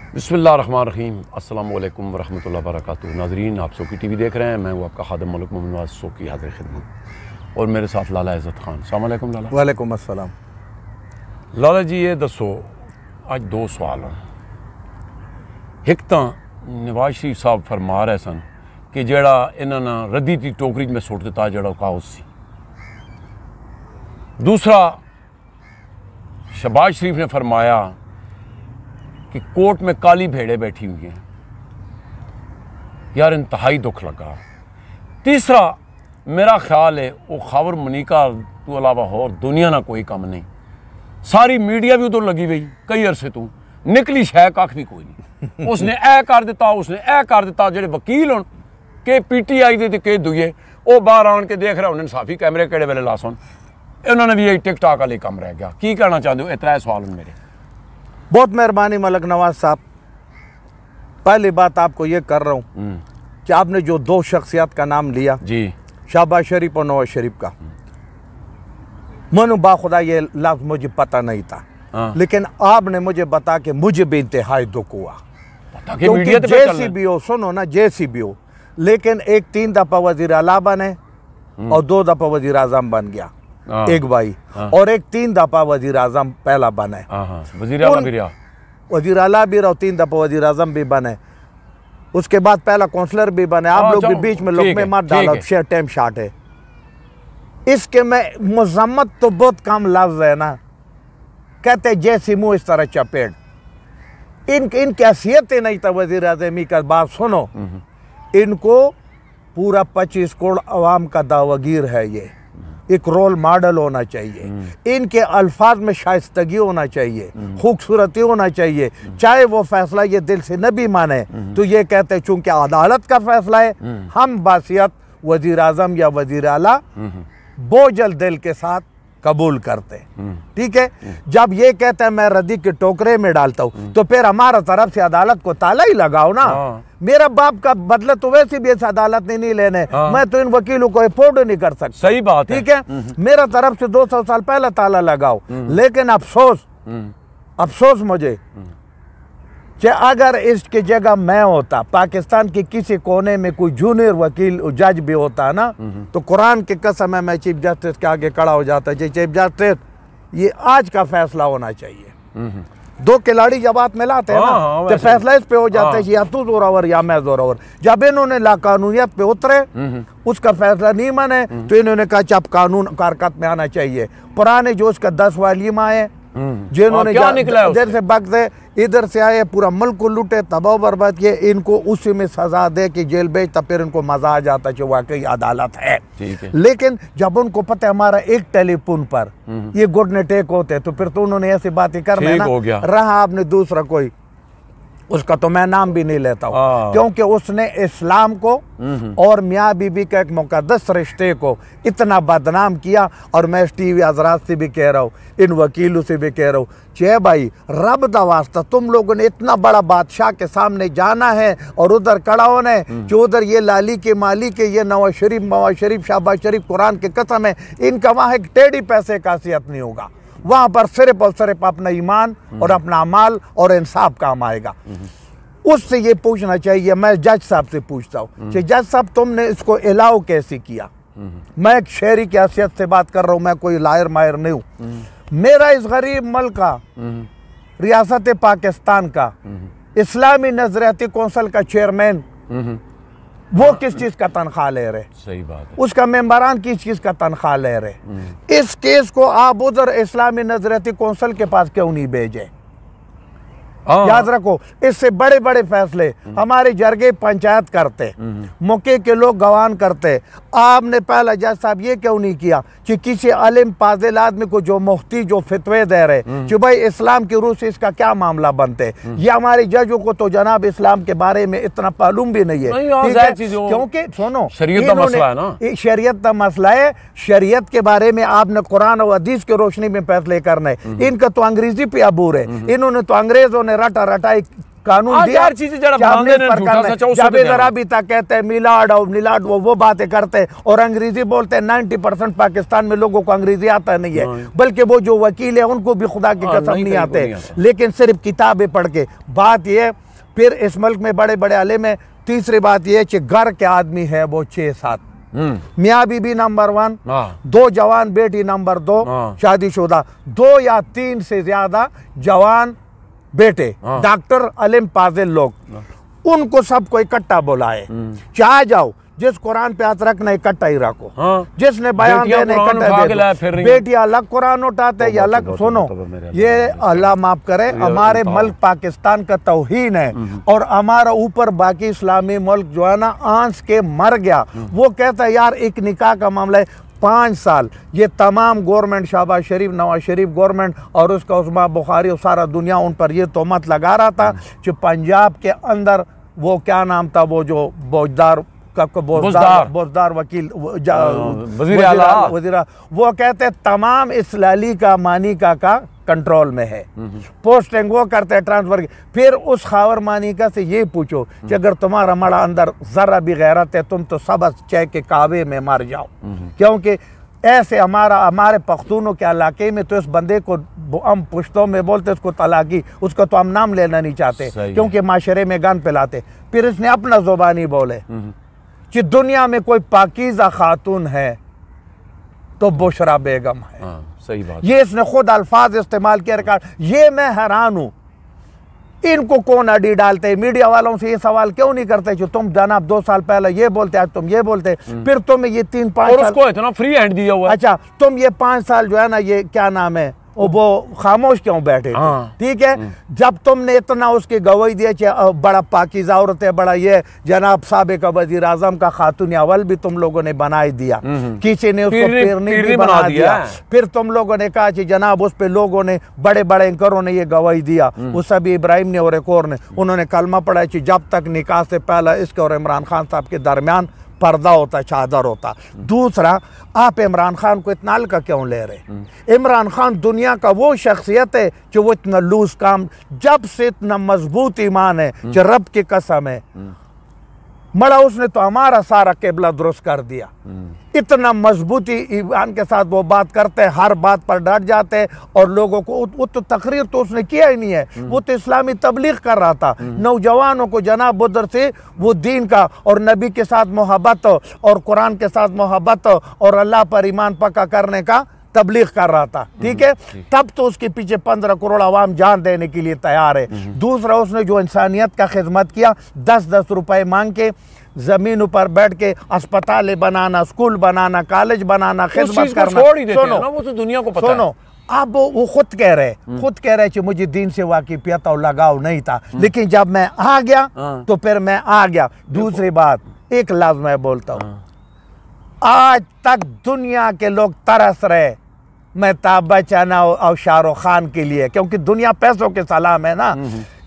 बिस्मिल्लाहिर्रहमानिर्रहीम अस्सलामु अलैकुम वरहमतुल्लाहि वबरकातुहू। नाज़रीन, आप सोकी टीवी देख रहे हैं। मैं हूँ आपका खादिम मलिक मोहम्मद नवाज़ सोकी हाज़िर खिदमत और मेरे साथ लाला इज़्ज़त खान। अस्सलामु अलैकुम लाला। वालेकुम अस्सलाम। लाला जी ये दसो, अज दो सवाल हैं। एक तो नवाज शरीफ साहब फरमा रहे सन कि जेड़ा इन्होंने रद्दी की टोकरी में सुट दिता जेड़ा काउस सी। दूसरा, शहबाज शरीफ ने फरमाया कि कोर्ट में काली भेड़े बैठी हुई हैं। यार इंतहाई दुख लगा। तीसरा, मेरा ख्याल है वो खबर मनीका तो अलावा और दुनिया ना कोई कम नहीं। सारी मीडिया भी उधर लगी हुई कई अरसे तू निकली शह कख भी कोई नहीं। उसने ए कर दिता, उसने ए कर दिता। जेडे वकील होन के PTI दे के दुए वो बाहर आन के देख रहे होने इंसाफी कैमरे केड़े वेले ला सुन। इन्होंने भी यही टिकटॉक वाले कम रह गया। की कहना चाहते हो? त्रै सवाल मेरे। बहुत मेहरबानी मलिक नवाज साहब। पहली बात आपको ये कर रहा हूँ कि आपने जो दो शख्सियत का नाम लिया जी, शहबाज शरीफ और नवाज शरीफ का, मनु बाखुदा ये लफ्ज़ मुझे पता नहीं था, लेकिन आपने मुझे बता के मुझे भी इंतहाई दुख हुआ। क्योंकि जैसी भी हो, सुनो ना, जैसी भी हो, लेकिन एक 3 दफ़ा वज़ीर आला बने और 2 दफ़ा वज़ीर आज़म बन गया एक भाई, और एक 3 दफ़ा वज़ीर आज़म पहला बने। वज़ीर आला भी रहा, वज़ीर आला भी रहा, 3 दफ़ा वज़ीर आज़म भी बने, उसके बाद पहला काउंसलर भी बने। आप लोग भी बीच में लोग में मत डालो, टाइम शार्ट है इसके में। मजम्मत तो बहुत कम लफ्ज़ है ना। कहते जैसी मुँह इस तरह चपेट। इनकी हैसियत ही नहीं था वज़ीर आज़मी का। बात सुनो, इनको पूरा 25 करोड़ अवाम का दावागीर है। ये एक रोल मॉडल होना चाहिए। इनके अल्फाज में शाइस्तगी होना चाहिए, खूबसूरती होना चाहिए। चाहे वो फैसला ये दिल से न भी माने तो ये कहते चूंकि अदालत का फैसला है, हम बासियत वज़ीर आज़म या वज़ीर आला बोझल दिल के साथ कबूल करते। ठीक है, जब ये कहते हैं मैं रद्दी के टोकरे में डालता हूँ तो फिर हमारा तरफ से अदालत को ताला ही लगाओ ना। मेरा बाप का बदला तो वैसे भी इस अदालत ने नहीं लेने। मैं तो इन वकीलों को अफोर्ड नहीं कर सकता। सही बात है। ठीक है, मेरा तरफ से 200 साल पहले ताला लगाओ। लेकिन अफसोस मुझे कि अगर इसकी जगह मैं होता, पाकिस्तान के किसी कोने में कोई जूनियर वकील जज भी होता ना, तो कुरान की कसम है मैं चीफ जस्टिस के आगे खड़ा हो जाता। चीफ जस्टिस, ये आज का फैसला होना चाहिए। दो खिलाड़ी जब हाथ मिलाते हैं ना तो फैसला इस पे हो जाता है या तू जोरावर या मैं जोरावर। जब इन्होंने लाकानूनियत पे उतरे, उसका फैसला नहीं माने, तो इन्होंने कहा जब कानून कारकत में आना चाहिए। पुराने जो उसका 10 वालिम आए जिन्होंने इधर से बगते इधर से आए, पूरा मुल्क को लूटे, तबाह बर्बाद किए, इनको उसी में सजा दे कि जेल भेज, तब फिर इनको मजा आ जाता कि वाकई अदालत है। लेकिन जब उनको पता है हमारा एक टेलीफोन पर ये घुटने टेक होते, तो फिर तो उन्होंने ऐसी बातें करना ना। रहा आपने दूसरा कोई, उसका तो मैं नाम भी नहीं लेता हूँ, क्योंकि उसने इस्लाम को और मियाँ बीबी का एक मुकद्दस रिश्ते को इतना बदनाम किया। और मैं इस टीवी हजरात से भी कह रहा हूँ, इन वकीलों से भी कह रहा हूँ, चे भाई रब दा वास्ता तुम लोगों ने इतना बड़ा बादशाह के सामने जाना है और उधर खड़ा होना है कि उधर ये लाली के माली के ये नवाज शरीफ शहबाज शरीफ, कुरान के कसम है इनका वहाँ एक टेढ़ी पैसे का हैसियत नहीं होगा। वहां पर सिर्फ और सिर्फ अपना ईमान और अपना अमाल और इंसाफ काम आएगा। उससे ये पूछना चाहिए। मैं जज साहब से पूछता हूँ कि जज साहब तुमने इसको अलाउ कैसे किया? मैं एक शहरी की हैसियत से बात कर रहा हूँ, मैं कोई लायर मायर नहीं हूँ। मेरा इस गरीब मुल्क का, रियासत पाकिस्तान का इस्लामी नजरियाती कौंसिल का चेयरमैन, वो किस चीज का तनख्वाह ले रहे? सही बात है। उसका मेंबरान किस चीज का तनख्वाह ले रहे? इस केस को आप उधर इस्लामी नजरियाती कौंसिल के पास क्यों नहीं भेजे? याद रखो, इससे बड़े बड़े फैसले हमारे जरगे पंचायत करते, मौके के लोग गवान करते। आपने पहला जज साहब ये क्यों नहीं किया कि किसी अलिम फाजिल आदमी को जो मुफ्ती जो फितवे दे रहे कि भाई इस्लाम की रूह से इसका क्या मामला बनते? ये हमारे जजों को तो जनाब इस्लाम के बारे में इतना मालूम भी नहीं है। क्योंकि सुनो, शरीयत का मसला है ना, शरीयत का मसला है। शरीयत के बारे में आपने कुरान और हदीस की रोशनी में फैसले करने। इनका तो अंग्रेजी पे अबूर है। इन्होंने तो अंग्रेजों ने रटा रटाई कानून दिया। यार चीजें जरा बनाने ने झूठा सच्चा उस जब जरा भी तक कहते हैं मिलाड और मिलाड, वो बातें करते हैं और अंग्रेजी बोलते हैं। 90% पाकिस्तान में लोगों को अंग्रेजी आता नहीं है, बल्कि वो जो वकील है उनको भी खुदा की कसम नहीं आते, लेकिन सिर्फ किताबें पढ़ के। बात ये, फिर इस मुल्क में बड़े बड़े आलिम है। तीसरी बात ये कि घर के आदमी है वो 6-7, मियाँ बीबी नंबर 1, 2 जवान बेटी नंबर 2, शादीशुदा 2 या 3 से ज्यादा जवान बेटे, डॉक्टर अलिम पाजिल लोग, उनको सबको इकट्ठा बुलाए। चाहे जाओ, जिस कुरान पे हाथ रखना इकट्ठा ही रखो, जिसने बयान देना इकट्ठा दे। बेटियां अलग कुरान उठाते या अलग। सुनो, ये अल्लाह माफ करे, हमारे मुल्क पाकिस्तान का तौहीन है और हमारा ऊपर बाकी इस्लामी मुल्क जो है ना आंस के मर गया। वो कहता है यार एक निकाह का मामला है 5 साल, ये तमाम गवर्नमेंट, शहबाज शरीफ, नवाज शरीफ गवर्नमेंट और उसका उस्मा बुखारी और सारा दुनिया उन पर ये तोहमत लगा रहा था कि पंजाब के अंदर वो क्या नाम था, वो जो बोजदार वकील वजीर, वो कहते तमाम इसलाली का मानिका का कंट्रोल में है, पोस्टिंग वो करते हैं, ट्रांसफर। फिर उस खावर मानिका से ये पूछो कि अगर तुम्हारा मड़ा अंदर जरा भी गैरत है, तुम तो सबस चह के काबे में मर जाओ। क्योंकि ऐसे हमारे पख्तूनों के इलाके में तो इस बंदे को हम पुश्तों में बोलते उसको तलाकी, उसका तो हम नाम लेना नहीं चाहते क्योंकि माशरे में गन पिलाते। फिर इसने अपना जुबानी बोले कि दुनिया में कोई पाकीज़ा खातून है तो बुशरा बेगम है। सही बात। ये इसने खुद अल्फाज इस्तेमाल किया। ये मैं हैरान हूं, इनको कौन अड़ी डालते हैं? मीडिया वालों से ये सवाल क्यों नहीं करते कि तुम जनाब 2 साल पहले ये बोलते, आज तुम ये बोलते, फिर तुम्हें ये 3-5 और उसको इतना फ्री हैंड दिया हुआ है। अच्छा, तुम ये 5 साल जो है ना, ये क्या नाम है, वो खामोश क्यों बैठे? ठीक है, जब तुमने इतना उसकी गवाही दी कि बड़ा पाकीज़ा औरत है, बड़ा ये जनाब साबिक वज़ीर आज़म का खातून अव्वल भी तुम लोगों ने बनाई दिया, किसी ने उसको पीरनी भी बना दिया। फिर तुम लोगों ने कहा कि जनाब उस पे लोगों ने, बड़े बड़े एंकरों ने ये गवाही दिया, उस अभी इब्राहिम ने और एक और ने, उन्होंने कलमा पढ़ा कि जब तक निकाह से पहले इसके और इमरान खान साहब के दरमियान पर्दा होता, चादर होता। दूसरा, आप इमरान खान को इतना हल्का क्यों ले रहे? इमरान खान दुनिया का वो शख्सियत है कि वो इतना लूज काम, जब से इतना मजबूत ईमान है कि रब की कसम है, मड़ा उसने तो हमारा सारा केबला दुरुस्त कर दिया। इतना मजबूती ईमान के साथ वो बात करते हैं, हर बात पर डट जाते हैं और लोगों को वो तो तकरीर तो उसने किया ही नहीं है, वो तो इस्लामी तबलीग कर रहा था। नौजवानों को जनाब उधर से वो दीन का और नबी के साथ मोहब्बत और कुरान के साथ मोहब्बत और अल्लाह पर ईमान पक्का करने का तबलीग कर रहा था। ठीक है, तब तो उसके पीछे 15 करोड़ आवाम जान देने के लिए तैयार है। दूसरा, उसने जो इंसानियत का खिदमत किया, 10-10 रुपए मांग के जमीन पर बैठ के अस्पताल बनाना, स्कूल बनाना, कॉलेज बनाना, खिदमत करना। सुनो, वो तो दुनिया को पता है। अब वो खुद कह रहे कि मुझे दीन से वाकिफियत और लगाव नहीं था, लेकिन जब मैं आ गया तो फिर मैं आ गया। दूसरी बात, एक लफ्ज़ मैं बोलता हूँ, आज तक दुनिया के लोग तरस रहे अमिताभ बच्चन और शाहरुख खान के लिए, क्योंकि दुनिया पैसों के सलाम है ना।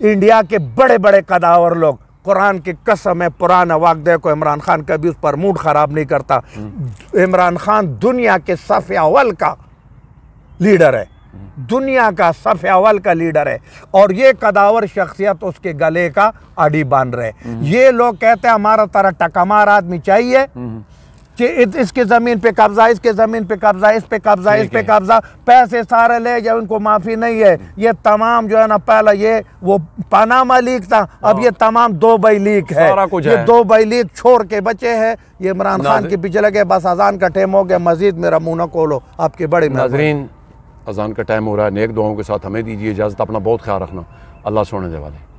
इंडिया के बड़े बड़े कदावर लोग, कुरान की कसम है, पुराना वाक़े को इमरान खान कभी उस पर मूड खराब नहीं करता। इमरान खान दुनिया के सफ़े अव्वल का लीडर है, दुनिया का सफ़े अव्वल का लीडर है, और ये कदावर शख्सियत उसके गले का अड़ी बन रहे। ये लोग कहते हैं हमारा तरह टकमार आदमी चाहिए कि इसके ज़मीन पे कब्जा, इसके ज़मीन पे कब्जा, इस पे कब्जा, इस पे कब्जा, पैसे सारे ले जाओ, इनको माफ़ी नहीं है। ये तमाम जो है ना, पहला ये वो पनामा लीक था, अब ये तमाम दुबई लीक है। ये दुबई लीक छोड़ के बचे हैं, ये इमरान खान के पीछे लगे। बस अजान का टाइम हो गया, मजीद मेरा मुँह न खोलो, आपके बड़े नाज़रीन, अजान का टाइम हो रहा है। नेक दुआओं के साथ हमें दीजिए इजाज़त। अपना बहुत ख्याल रखना। अल्लाह सोने दे वाले।